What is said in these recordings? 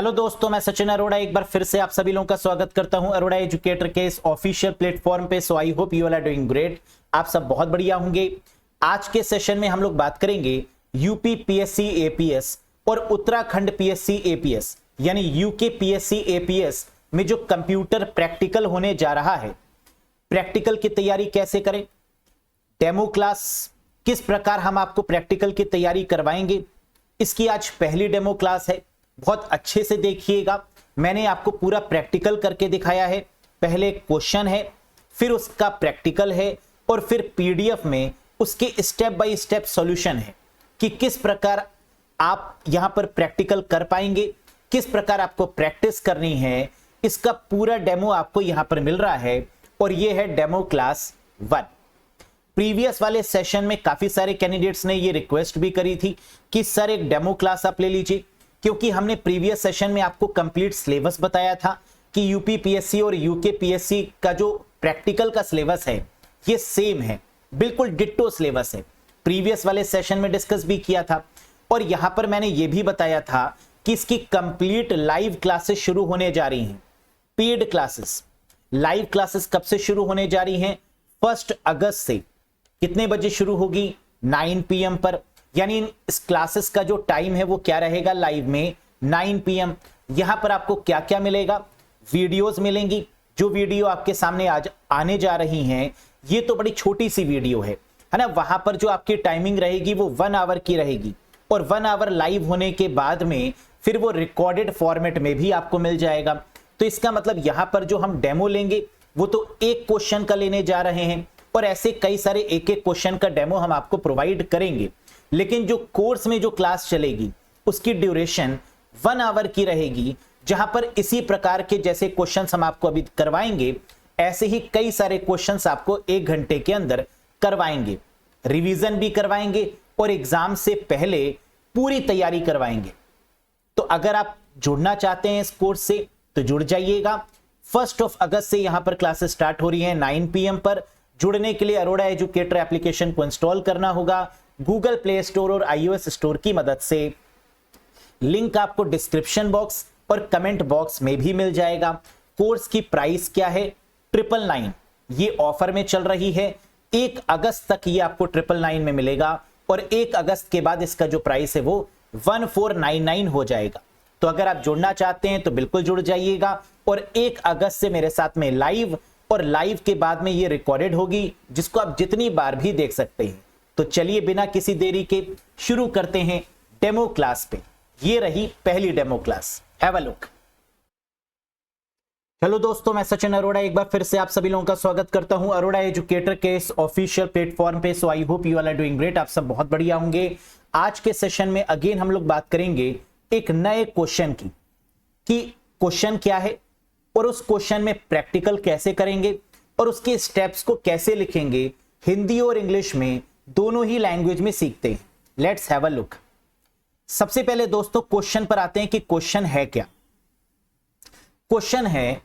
Hello दोस्तों, मैं सचिन अरोड़ा एक बार फिर से आप सभी लोगों का स्वागत करता हूं अरोड़ा एजुकेटर के इस ऑफिशियल प्लेटफॉर्म पे। So I hope you all are doing great. आप सब बहुत बढ़िया होंगे। आज के सेशन में हम लोग बात करेंगे यूपी पीएससी एपीएस और उत्तराखंड पीएससी एपीएस यानी यूके पीएससी एपीएस में जो कंप्यूटर प्रैक्टिकल होने जा रहा है, प्रैक्टिकल की तैयारी कैसे करें, डेमो क्लास किस प्रकार हम आपको प्रैक्टिकल की तैयारी करवाएंगे। इसकी आज पहली डेमो क्लास है, बहुत अच्छे से देखिएगा। मैंने आपको पूरा प्रैक्टिकल करके दिखाया है। पहले क्वेश्चन है, फिर उसका प्रैक्टिकल है और फिर पीडीएफ में उसके स्टेप बाय स्टेप सॉल्यूशन है कि किस प्रकार आप यहां पर प्रैक्टिकल कर पाएंगे, किस प्रकार आपको प्रैक्टिस करनी है। इसका पूरा डेमो आपको यहां पर मिल रहा है और यह है डेमो क्लास 1। प्रीवियस वाले सेशन में काफी सारे कैंडिडेट्स ने ये रिक्वेस्ट भी करी थी कि सर एक डेमो क्लास आप ले लीजिए, क्योंकि हमने प्रीवियस सेशन में आपको कंप्लीट सिलेबस बताया था कि यूपी पीएससी और यूके पीएससी का जो प्रैक्टिकल का सिलेबस है ये सेम है, बिल्कुल डिट्टो सिलेबस है। प्रीवियस वाले सेशन में डिस्कस भी किया था और यहां पर मैंने ये भी बताया था कि इसकी कंप्लीट लाइव क्लासेस शुरू होने जा रही हैं। पेड क्लासेस, लाइव क्लासेस कब से शुरू होने जा रही हैं? 1 अगस्त से। कितने बजे शुरू होगी? 9 PM पर। यानी इस क्लासेस का जो टाइम है वो क्या रहेगा लाइव में? 9 PM। यहां पर आपको क्या क्या मिलेगा? वीडियोस मिलेंगी। जो वीडियो आपके सामने आज आने जा रही हैं ये तो बड़ी छोटी सी वीडियो है ना। वहां पर जो आपकी टाइमिंग रहेगी वो 1 आवर की रहेगी और 1 आवर लाइव होने के बाद में फिर वो रिकॉर्डेड फॉर्मेट में भी आपको मिल जाएगा। तो इसका मतलब यहां पर जो हम डेमो लेंगे वो तो एक क्वेश्चन का लेने जा रहे हैं और ऐसे कई सारे एक एक क्वेश्चन का डेमो हम आपको प्रोवाइड करेंगे। लेकिन जो कोर्स में जो क्लास चलेगी उसकी ड्यूरेशन 1 आवर की रहेगी, जहां पर इसी प्रकार के जैसे क्वेश्चंस हम आपको अभी करवाएंगे ऐसे ही कई सारे क्वेश्चंस आपको 1 घंटे के अंदर करवाएंगे। रिवीजन भी करवाएंगे और एग्जाम से पहले पूरी तैयारी करवाएंगे। तो अगर आप जुड़ना चाहते हैं इस कोर्स से तो जुड़ जाइएगा। 1 अगस्त से यहां पर क्लासेस स्टार्ट हो रही हैं 9 PM पर। जुड़ने के लिए अरोड़ा एजुकेटर एप्लीकेशन को इंस्टॉल करना होगा गूगल प्ले स्टोर और iOS स्टोर की मदद से। लिंक आपको डिस्क्रिप्शन बॉक्स और कमेंट बॉक्स में भी मिल जाएगा। कोर्स की प्राइस क्या है? 999। ये ऑफर में चल रही है। 1 अगस्त तक ये आपको 999 में मिलेगा और 1 अगस्त के बाद इसका जो प्राइस है वो 1499 हो जाएगा। तो अगर आप जुड़ना चाहते हैं तो बिल्कुल जुड़ जाइएगा और 1 अगस्त से मेरे साथ में लाइव और लाइव के बाद में ये रिकॉर्डेड होगी जिसको आप जितनी बार भी देख सकते हैं। तो चलिए बिना किसी देरी के शुरू करते हैं डेमो क्लास पे। ये रही पहली demo class, have a look. Hello दोस्तों, मैं सचिन अरोड़ा एक बार फिर से आप सभी लोगों का स्वागत करता हूं अरोड़ा एजुकेटर के इस ऑफिशियल प्लेटफॉर्म पे। So I hope you all are doing great. आप सब बहुत बढ़िया होंगे। आज के सेशन में अगेन हम लोग बात करेंगे एक नए क्वेश्चन की कि क्वेश्चन क्या है और उस क्वेश्चन में प्रैक्टिकल कैसे करेंगे और उसके स्टेप्स को कैसे लिखेंगे। हिंदी और इंग्लिश में दोनों ही लैंग्वेज में सीखते हैं। Let's have a look. सबसे पहले दोस्तों क्वेश्चन पर आते हैं कि क्वेश्चन है क्या। क्वेश्चन है,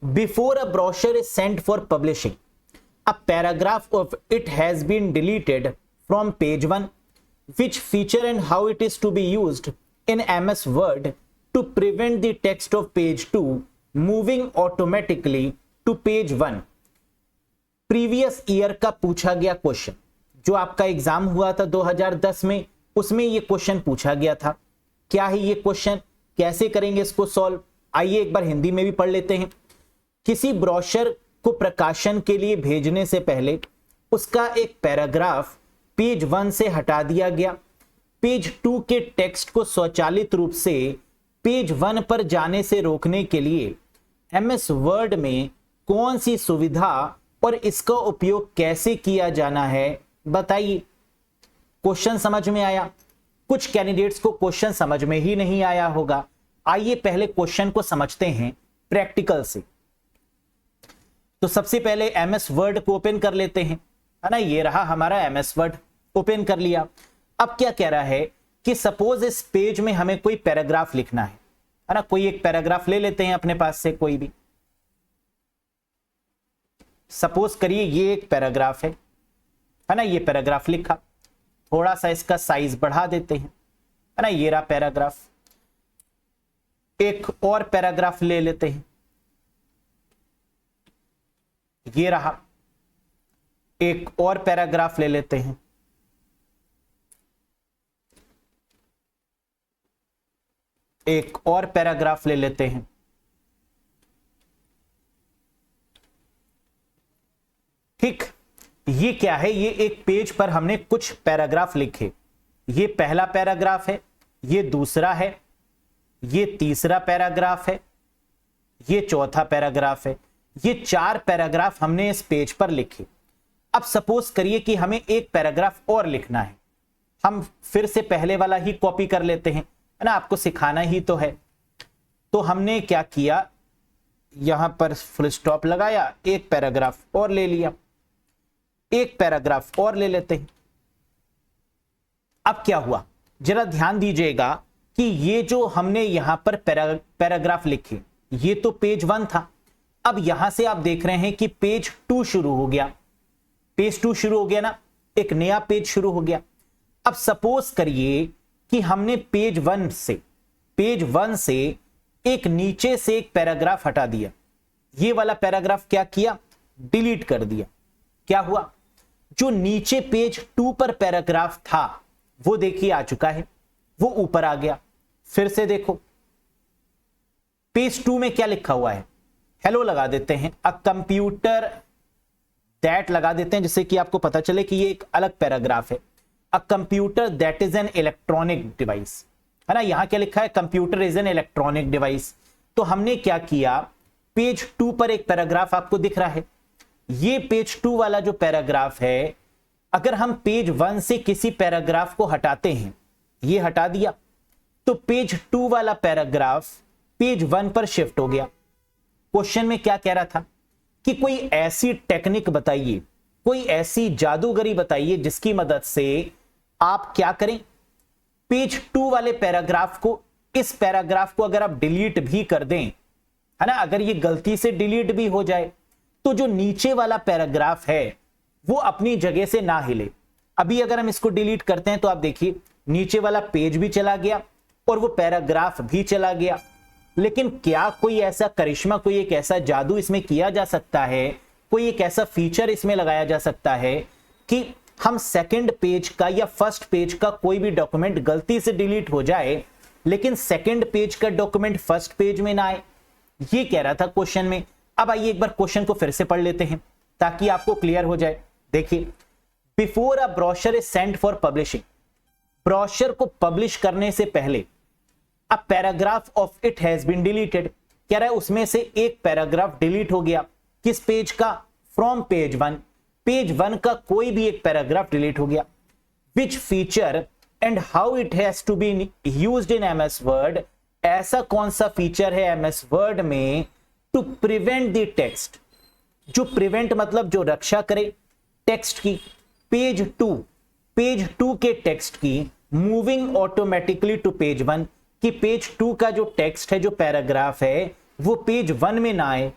before a brochure is sent for publishing a paragraph of it has been deleted from page 1 which feature and how it is to be used in MS Word to prevent the text of page 2 moving automatically to page 1। Previous year का पूछा गया question, जो आपका exam हुआ था 2010 में, उसमें यह क्वेश्चन पूछा गया था। क्या है ये क्वेश्चन, कैसे करेंगे इसको सॉल्व? आइए एक बार हिंदी में भी पढ़ लेते हैं। किसी ब्रोशर को प्रकाशन के लिए भेजने से पहले उसका एक पैराग्राफ पेज 1 से हटा दिया गया। पेज 2 के टेक्स्ट को स्वचालित रूप से पेज 1 पर जाने से रोकने के लिए MS वर्ड में कौन सी सुविधा और इसका उपयोग कैसे किया जाना है, बताइए। क्वेश्चन समझ में आया? कुछ कैंडिडेट्स को क्वेश्चन समझ में ही नहीं आया होगा। आइए पहले क्वेश्चन को समझते हैं प्रैक्टिकल से। तो सबसे पहले MS वर्ड को ओपन कर लेते हैं, है ना। ये रहा हमारा MS वर्ड, ओपन कर लिया। अब क्या कह रहा है कि सपोज इस पेज में हमें कोई पैराग्राफ लिखना है ना। कोई एक पैराग्राफ ले लेते हैं अपने पास से, कोई भी। सपोज करिए ये एक पैराग्राफ है ना। ये पैराग्राफ लिखा, थोड़ा सा इसका साइज बढ़ा देते हैं, है ना, ये रहा पैराग्राफ। एक और पैराग्राफ ले लेते हैं, ये रहा। एक और पैराग्राफ ले लेते हैं, एक और पैराग्राफ ले लेते हैं, ठीक। ये क्या है, ये एक पेज पर हमने कुछ पैराग्राफ लिखे। ये पहला पैराग्राफ है, ये दूसरा है, ये तीसरा पैराग्राफ है, ये चौथा पैराग्राफ है। ये 4 पैराग्राफ हमने इस पेज पर लिखे। अब सपोज करिए कि हमें एक पैराग्राफ और लिखना है। हम फिर से पहले वाला ही कॉपी कर लेते हैं, है ना, आपको सिखाना ही तो है। तो हमने क्या किया, यहां पर फुल स्टॉप लगाया, एक पैराग्राफ और ले लिया, एक पैराग्राफ और ले लेते हैं। अब क्या हुआ, जरा ध्यान दीजिएगा कि ये जो हमने यहां पर पैराग्राफ लिखे, ये तो पेज 1 था। अब यहां से आप देख रहे हैं कि पेज 2 शुरू हो गया। पेज 2 शुरू हो गया ना, एक नया पेज शुरू हो गया। अब सपोज करिए कि हमने पेज 1 से एक नीचे से एक पैराग्राफ हटा दिया। ये वाला पैराग्राफ क्या किया, डिलीट कर दिया। क्या हुआ, जो नीचे पेज 2 पर पैराग्राफ था वो देखिए आ चुका है, वो ऊपर आ गया। फिर से देखो, पेज 2 में क्या लिखा हुआ है, हेलो लगा देते हैं, अ कंप्यूटर दैट लगा देते हैं, जिससे कि आपको पता चले कि ये एक अलग पैराग्राफ है। A computer that is an electronic device, है ना। यहां क्या लिखा है, computer is an electronic device. तो हमने क्या किया, पेज 2 पर एक पैराग्राफ आपको दिख रहा है। ये पेज 2 वाला जो पैराग्राफ है, अगर हम पेज 1 से किसी पैराग्राफ को हटाते हैं, ये हटा दिया, तो पेज 2 वाला पैराग्राफ पेज 1 पर शिफ्ट हो गया। क्वेश्चन में क्या कह रहा था कि कोई ऐसी टेक्निक बताइए, कोई ऐसी जादूगरी बताइए जिसकी मदद से आप क्या करें, पेज 2 वाले पैराग्राफ को, इस पैराग्राफ को अगर आप डिलीट भी कर दें, है ना, अगर ये गलती से डिलीट भी हो जाए, तो जो नीचे वाला पैराग्राफ है वो अपनी जगह से ना हिले। अभी अगर हम इसको डिलीट करते हैं तो आप देखिए नीचे वाला पेज भी चला गया और वो पैराग्राफ भी चला गया। लेकिन क्या कोई ऐसा करिश्मा, कोई एक ऐसा जादू इसमें किया जा सकता है, कोई एक ऐसा फीचर इसमें लगाया जा सकता है कि हम सेकंड पेज का या फर्स्ट पेज का कोई भी डॉक्यूमेंट गलती से डिलीट हो जाए लेकिन सेकंड पेज का डॉक्यूमेंट फर्स्ट पेज में ना आए? ये कह रहा था क्वेश्चन में। अब आइए एक बार क्वेश्चन को फिर से पढ़ लेते हैं ताकि आपको क्लियर हो जाए। देखिए, before a brochure is sent for publishing, brochure को पब्लिश करने से पहले a paragraph of it has been deleted, कह रहा है उसमें से एक पैराग्राफ डिलीट हो गया। किस पेज का? फ्रॉम पेज 1, पेज 1 का कोई भी एक पैराग्राफ डिलीट हो गया। Which feature and how it has to be used in MS Word, ऐसा कौन सा फीचर है एमएस वर्ड में टू प्रिवेंट द टेक्स्ट, जो प्रिवेंट मतलब जो रक्षा करे टेक्स्ट की, पेज 2 के टेक्स्ट की मूविंग ऑटोमेटिकली टू पेज 1, कि पेज 2 का जो टेक्स्ट है, जो पैराग्राफ है, वो पेज 1 में ना आए।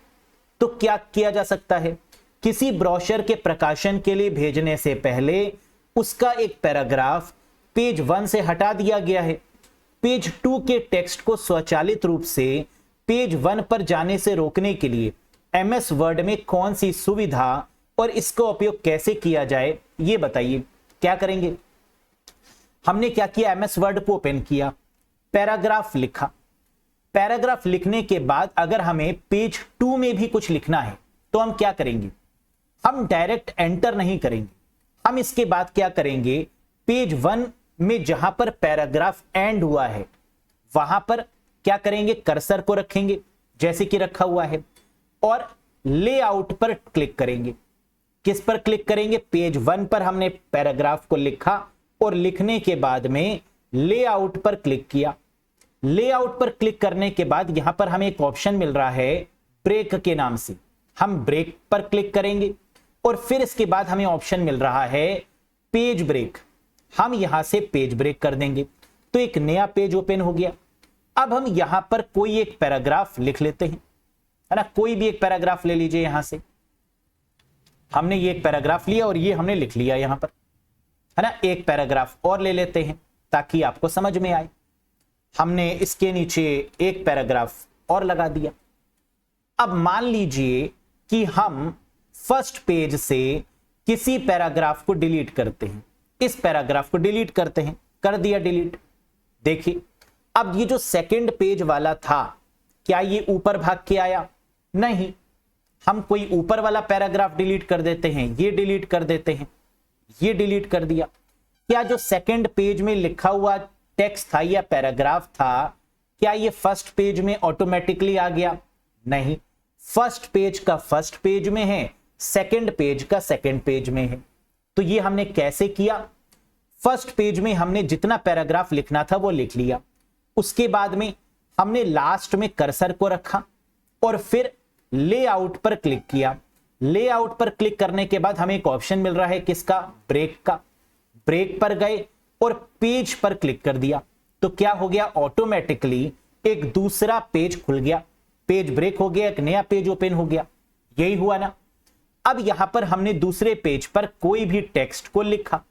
तो क्या किया जा सकता है? किसी ब्रोशर के प्रकाशन के लिए भेजने से पहले उसका एक पैराग्राफ पेज 1 से हटा दिया गया है। पेज 2 के टेक्स्ट को स्वचालित रूप से पेज 1 पर जाने से रोकने के लिए एमएस वर्ड में कौन सी सुविधा और इसका उपयोग कैसे किया जाए, ये बताइए। क्या करेंगे? हमने क्या किया, एमएस वर्ड को ओपन किया, पैराग्राफ लिखा। पैराग्राफ लिखने के बाद अगर हमें पेज 2 में भी कुछ लिखना है तो हम क्या करेंगे? हम डायरेक्ट एंटर नहीं करेंगे। हम इसके बाद क्या करेंगे, पेज 1 में जहां पर पैराग्राफ एंड हुआ है वहां पर क्या करेंगे, कर्सर को रखेंगे जैसे कि रखा हुआ है और लेआउट पर क्लिक करेंगे। किस पर क्लिक करेंगे? पेज 1 पर हमने पैराग्राफ को लिखा और लिखने के बाद में लेआउट पर क्लिक किया। लेआउट पर क्लिक करने के बाद यहां पर हमें एक ऑप्शन मिल रहा है ब्रेक के नाम से, हम ब्रेक पर क्लिक करेंगे और फिर इसके बाद हमें ऑप्शन मिल रहा है पेज ब्रेक, हम यहां से पेज ब्रेक कर देंगे तो एक नया पेज ओपन हो गया। अब हम यहां पर कोई एक पैराग्राफ लिख लेते हैं, है ना, कोई भी एक पैराग्राफ ले लीजिए। यहां से हमने ये एक पैराग्राफ लिया और ये हमने लिख लिया यहां पर, है ना। एक पैराग्राफ और ले लेते हैं ताकि आपको समझ में आए। हमने इसके नीचे एक पैराग्राफ और लगा दिया। अब मान लीजिए कि हम फर्स्ट पेज से किसी पैराग्राफ को डिलीट करते हैं, इस पैराग्राफ को डिलीट करते हैं, कर दिया डिलीट। देखिए अब ये जो सेकंड पेज वाला था, क्या ये ऊपर भाग के आया? नहीं। हम कोई ऊपर वाला पैराग्राफ डिलीट कर देते हैं, ये डिलीट कर देते हैं, ये डिलीट कर दिया। क्या जो सेकंड पेज में लिखा हुआ टेक्स्ट था या पैराग्राफ था, क्या ये फर्स्ट पेज में ऑटोमेटिकली आ गया? नहीं। फर्स्ट पेज का फर्स्ट पेज में है, सेकंड पेज का सेकंड पेज में है। तो ये हमने कैसे किया? फर्स्ट पेज में हमने जितना पैराग्राफ लिखना था वो लिख लिया, उसके बाद में हमने लास्ट में कर्सर को रखा और फिर लेआउट पर क्लिक किया। लेआउट पर क्लिक करने के बाद हमें एक ऑप्शन मिल रहा है किसका? ब्रेक का। ब्रेक पर गए और पेज पर क्लिक कर दिया, तो क्या हो गया? ऑटोमेटिकली एक दूसरा पेज खुल गया, पेज ब्रेक हो गया, एक नया पेज ओपन हो गया। यही हुआ ना। अब यहां पर हमने दूसरे पेज पर कोई भी टेक्स्ट को लिखा।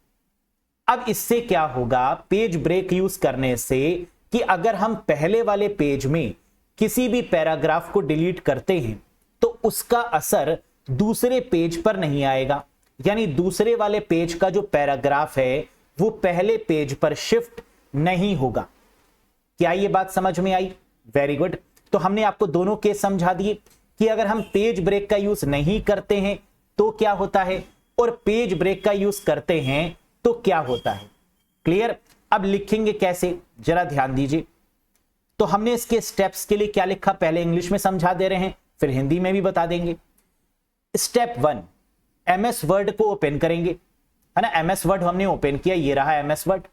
अब इससे क्या होगा पेज ब्रेक यूज करने से, कि अगर हम पहले वाले पेज में किसी भी पैराग्राफ को डिलीट करते हैं तो उसका असर दूसरे पेज पर नहीं आएगा, यानी दूसरे वाले पेज का जो पैराग्राफ है वो पहले पेज पर शिफ्ट नहीं होगा। क्या ये बात समझ में आई? Very good. तो हमने आपको दोनों केस समझा दिए कि अगर हम पेज ब्रेक का यूज नहीं करते हैं तो क्या होता है, और पेज ब्रेक का यूज करते हैं तो क्या होता है। क्लियर? अब लिखेंगे कैसे, जरा ध्यान दीजिए। तो हमने इसके स्टेप्स के लिए क्या लिखा, पहले इंग्लिश में समझा दे रहे हैं, फिर हिंदी में भी बता देंगे। स्टेप 1, एमएस वर्ड को ओपन करेंगे, है ना। एमएस वर्ड हमने ओपन किया, ये रहा MS word.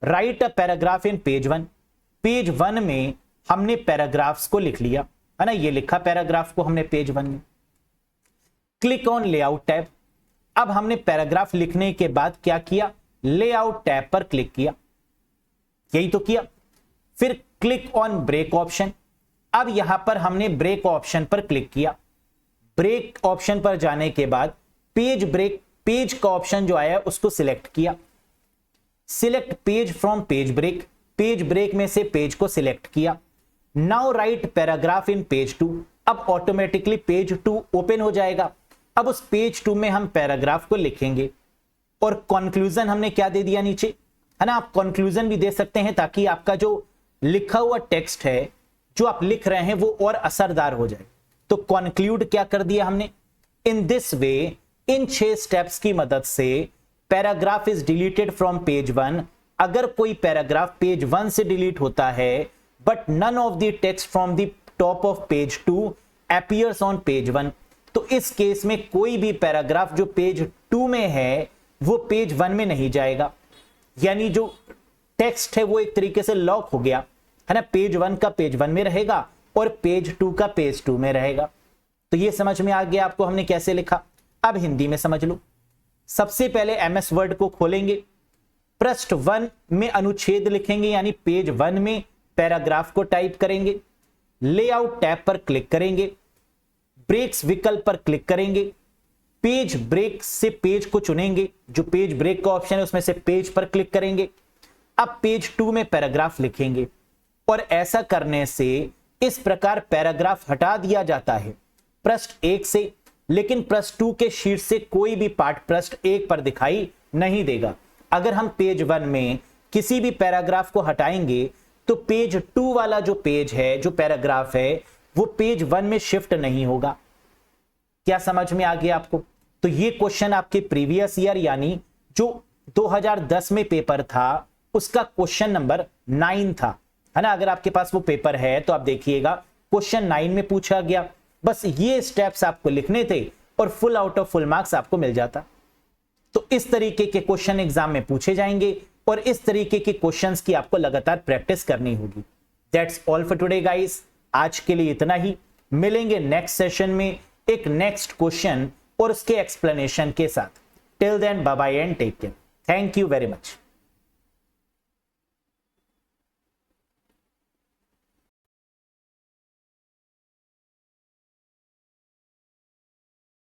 Right a paragraph in page 1। Page 1 में हमने पैराग्राफ्स को लिख लिया, है ना, ये लिखा पैराग्राफ को हमने पेज 1 में। Click on layout tab. अब हमने पैराग्राफ लिखने के बाद क्या किया, लेआउट टैब पर क्लिक किया, यही तो किया। फिर क्लिक ऑन ब्रेक ऑप्शन। अब यहां पर हमने ब्रेक ऑप्शन पर क्लिक किया। ब्रेक ऑप्शन पर जाने के बाद पेज ब्रेक, पेज का ऑप्शन जो आया उसको सिलेक्ट किया। Select page from page break, page break में से पेज को सिलेक्ट किया। Now write paragraph in page 2। अब ऑटोमेटिकली पेज 2 ओपन हो जाएगा। अब उस पेज 2 में हम पैराग्राफ को लिखेंगे और कंक्लूजन हमने क्या दे दिया नीचे, है ना। आप कंक्लूजन भी दे सकते हैं ताकि आपका जो लिखा हुआ टेक्स्ट है जो आप लिख रहे हैं वो और असरदार हो जाए। तो कंक्लूड क्या कर दिया हमने, in this way, in 6 steps की मदद से paragraph is deleted from page 1। अगर कोई पैराग्राफ पेज 1 से डिलीट होता है but none of the text from the top of page 2 appears on page 1, तो इस केस में कोई भी पैराग्राफ जो पेज 2 में है वो पेज 1 में नहीं जाएगा, यानी जो टेक्स्ट है वो एक तरीके से लॉक हो गया, है ना। पेज 1 का पेज 1 में रहेगा और पेज 2 का पेज 2 में रहेगा। तो ये समझ में आ गया आपको हमने कैसे लिखा। अब हिंदी में समझ लो। सबसे पहले एमएस वर्ड को खोलेंगे, पृष्ठ 1 में अनुच्छेद लिखेंगे, यानी पेज 1 में पैराग्राफ को टाइप करेंगे। लेआउट टैब पर क्लिक करेंगे, ब्रेक्स विकल्प पर क्लिक करेंगे, पेज ब्रेक से पेज को चुनेंगे, जो पेज ब्रेक का ऑप्शन है उसमें से पेज पर क्लिक करेंगे। अब पेज 2 में पैराग्राफ लिखेंगे और ऐसा करने से इस प्रकार पैराग्राफ हटा दिया जाता है पृष्ठ 1 से, लेकिन पृष्ठ 2 के शीर्ष से कोई भी पार्ट पृष्ठ 1 पर दिखाई नहीं देगा। अगर हम पेज 1 में किसी भी पैराग्राफ को हटाएंगे तो पेज 2 वाला जो पेज है, जो पैराग्राफ है, वो पेज 1 में शिफ्ट नहीं होगा। क्या समझ में आ गया आपको? तो ये क्वेश्चन आपके प्रीवियस ईयर यानी जो 2010 में पेपर था उसका क्वेश्चन नंबर 9 था, है ना। अगर आपके पास वो पेपर है तो आप देखिएगा क्वेश्चन 9 में पूछा गया। बस ये स्टेप्स आपको लिखने थे और full out of full marks आपको मिल जाता। तो इस तरीके के क्वेश्चन एग्जाम में पूछे जाएंगे और इस तरीके के क्वेश्चंस की आपको लगातार प्रैक्टिस करनी होगी। That's all for today guys. आज के लिए इतना ही। मिलेंगे नेक्स्ट सेशन में एक नेक्स्ट क्वेश्चन और उसके एक्सप्लेनेशन के साथ। Till then bye bye and take care. Thank you very much.